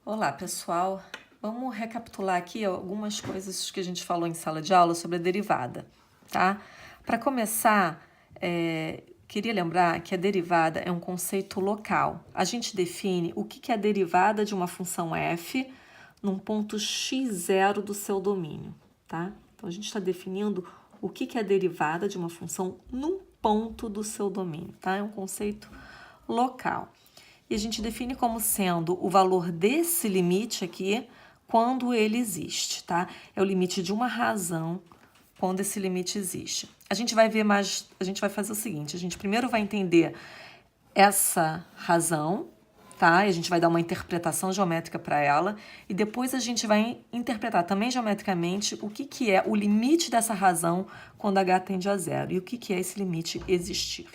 Olá, pessoal. Vamos recapitular aqui algumas coisas que a gente falou em sala de aula sobre a derivada, tá? Para começar, queria lembrar que a derivada é um conceito local. A gente define o que é a derivada de uma função f num ponto x0 do seu domínio, tá? Então, a gente está definindo o que é a derivada de uma função num ponto do seu domínio, tá? É um conceito local. E a gente define como sendo o valor desse limite aqui quando ele existe, tá? É o limite de uma razão quando esse limite existe. A gente vai ver mais, a gente vai fazer o seguinte, a gente primeiro vai entender essa razão, tá? E a gente vai dar uma interpretação geométrica para ela e depois a gente vai interpretar também geometricamente o que é o limite dessa razão quando h tende a zero e o que é esse limite existir.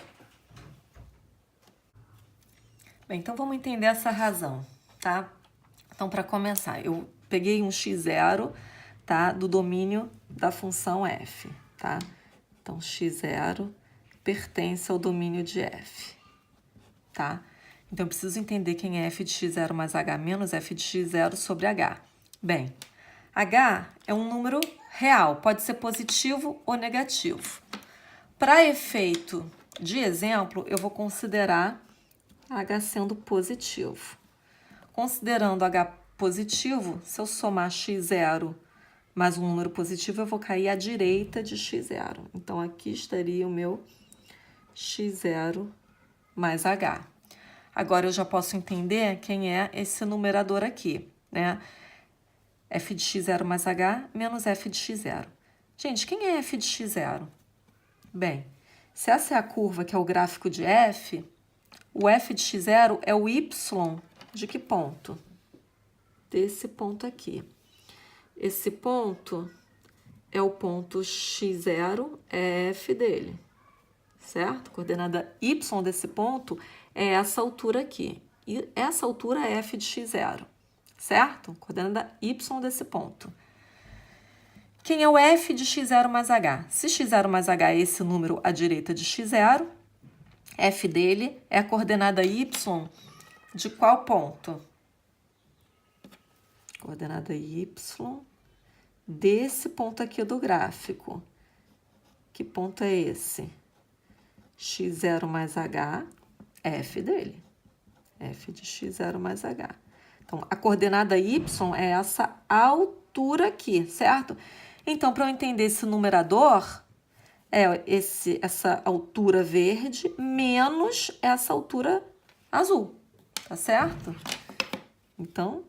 Bem, então vamos entender essa razão, tá? Então, para começar, eu peguei um x0, tá? Do domínio da função f, tá? Então, x0 pertence ao domínio de f, tá? Então, eu preciso entender quem é f de x0 mais h menos f de x0 sobre h. Bem, h é um número real, pode ser positivo ou negativo. Para efeito de exemplo, eu vou considerar h sendo positivo. Considerando h positivo, se eu somar x0 mais um número positivo, eu vou cair à direita de x0. Então, aqui estaria o meu x0 mais h. Agora, eu já posso entender quem é esse numerador aqui, né? f de x0 mais h menos f de x0. Gente, quem é f de x0? Bem, se essa é a curva que é o gráfico de f, o f de x0 é o y de que ponto? Desse ponto aqui. Esse ponto é o ponto x0, é f dele, certo? Coordenada y desse ponto é essa altura aqui. E essa altura é f de x0, certo? Coordenada y desse ponto. Quem é o f de x0 mais h? Se x0 mais h é esse número à direita de x0, f dele é a coordenada y de qual ponto? Coordenada y desse ponto aqui do gráfico. Que ponto é esse? x0 mais h, f dele. f de x0 mais h. Então, a coordenada y é essa altura aqui, certo? Então, para eu entender esse numerador, é essa altura verde menos essa altura azul, tá certo? Então,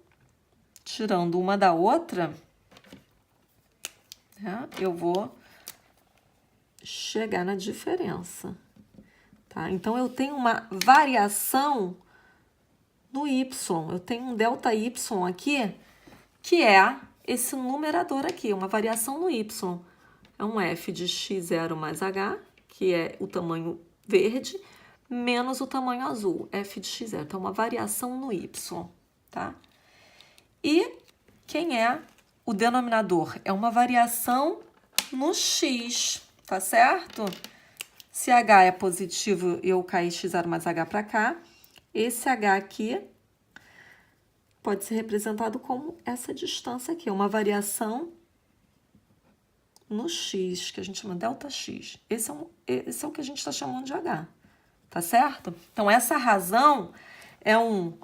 tirando uma da outra, né, eu vou chegar na diferença. Tá? Então, eu tenho uma variação no y. Eu tenho um ΔY aqui, que é esse numerador aqui, uma variação no y. É um f de x0 mais h, que é o tamanho verde, menos o tamanho azul, f de x0. Então, uma variação no y, tá? E quem é o denominador? É uma variação no x, tá certo? Se h é positivo, eu caí x0 mais h para cá. Esse h aqui pode ser representado como essa distância aqui, uma variação no x, que a gente chama ΔX. Esse é o que a gente está chamando de h, tá certo? Então, essa razão é um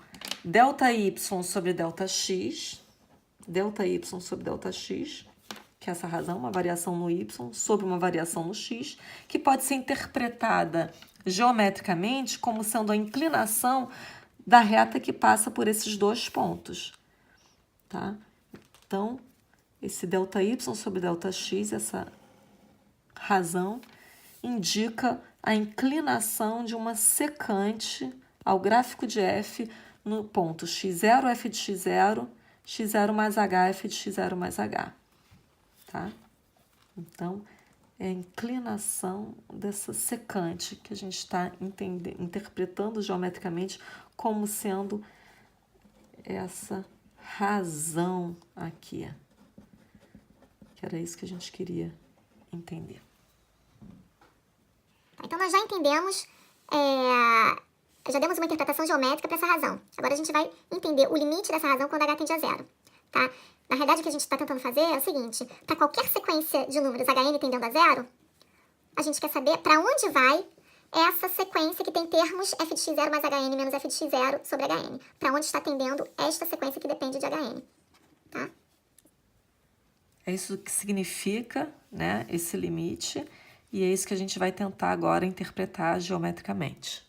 ΔY sobre ΔX, ΔY sobre ΔX, que é essa razão, uma variação no y sobre uma variação no x, que pode ser interpretada geometricamente como sendo a inclinação da reta que passa por esses dois pontos, tá? Então, esse ΔY sobre ΔX, essa razão, indica a inclinação de uma secante ao gráfico de f no ponto x0, f de x0, x0 mais h, f de x0 mais h. Tá? Então, é a inclinação dessa secante que a gente está interpretando geometricamente como sendo essa razão aqui. Que era isso que a gente queria entender. Então, nós já entendemos já demos uma interpretação geométrica para essa razão. Agora a gente vai entender o limite dessa razão quando h tende a zero, tá? Na realidade, o que a gente está tentando fazer é o seguinte, para qualquer sequência de números hn tendendo a zero, a gente quer saber para onde vai essa sequência que tem termos f de x0 mais hn menos f de x0 sobre hn. Para onde está tendendo esta sequência que depende de hn, tá? É isso que significa, né, esse limite, e é isso que a gente vai tentar agora interpretar geometricamente.